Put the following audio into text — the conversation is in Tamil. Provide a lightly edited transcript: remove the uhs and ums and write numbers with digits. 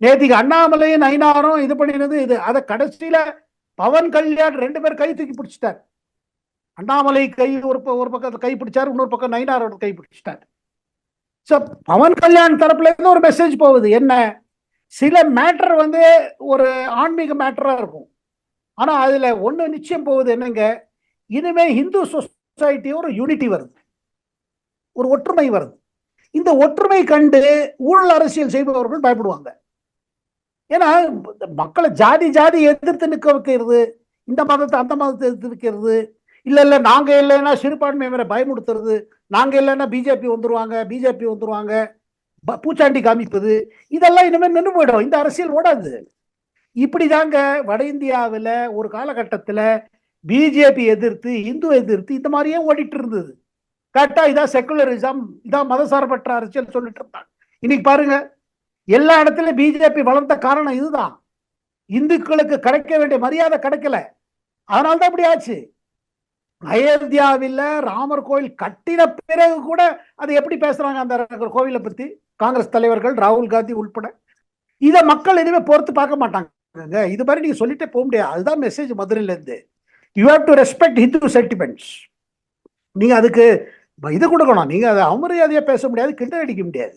நேத்திக்கு அண்ணாமலையும் நயினாரும் இது பண்ணினது இது. அதை கடைசியில பவன் கல்யாண் 2 பேர் கை தூக்கி பிடிச்சிட்டார். அண்ணாமலை கை ஒரு பக்கம் கை பிடிச்சாரு, இன்னொரு பக்கம் நயினாரோட கை பிடிச்சிட்டார். ஸோ பவன் கல்யாண் தரப்புல இருந்து ஒரு மெசேஜ் போகுது. என்ன, சில மேட்டர் ஒரு ஆன்மீக மேட்டரா இருக்கும். ஆனா அதுல ஒண்ணு நிச்சயம் போகுது, என்னங்க, இனிமே இந்து சொசைட்டி ஒரு யூனிட்டி வருது, ஒரு ஒற்றுமை வருது. இந்த ஒற்றுமை கண்டு ஊழல் அரசியல் செய்பவர்கள் பயப்படுவாங்க. ஏன்னா மக்களை ஜாதி ஜாதி எதிர்த்து நிற்க வைக்கிறது, இந்த மதத்தை அந்த மதத்தை எதிர்த்து வைக்கிறது, இல்ல நாங்க இல்லைன்னா சிறுபான்மையினரை பயமுடுத்துறது, நாங்க இல்லைன்னா பிஜேபி வந்துருவாங்க, பூச்சாண்டி காமிப்பது, இதெல்லாம் இனிமேல் நின்று போயிடும். இந்த அரசியல் ஓடாது. இப்படிதாங்க வட இந்தியாவில் ஒரு காலகட்டத்தில் பிஜேபி எதிர்த்து இந்து எதிர்த்து இந்த மாதிரியே ஓடிட்டு இருந்தது. கரெக்டா இதான் செக்குலரிசம், இதான் மதசார்பற்ற அரசியல் சொல்லிட்டு இருந்தாங்க. இன்னைக்கு பாருங்க, எல்லா இடத்துலயும் பிஜேபி வளர்ந்த காரணம் இதுதான். இந்துக்களுக்கு கிடைக்க வேண்டிய மரியாதை கிடைக்கல, அதனால்தான் இப்படி ஆச்சு. அயோத்தியாவில் ராமர் கோயில் கட்டின பிறகு கூட அது எப்படி பேசுறாங்க அந்த கோவிலை பத்தி காங்கிரஸ் தலைவர்கள், ராகுல் காந்தி உள்பட. இதை மக்கள் இனிமே பொறுத்து பார்க்க மாட்டாங்க. இது மாதிரி நீங்க சொல்லிட்டே போக முடியாது. அதுதான் மெசேஜ் மதுரையில இருந்து. You have to respect Hindu sentiments. நீங்க அதுக்கு இது கொடுக்கணும். நீங்க அதை அவமரியாதையா பேச முடியாது, கிண்டல் அடிக்க முடியாது.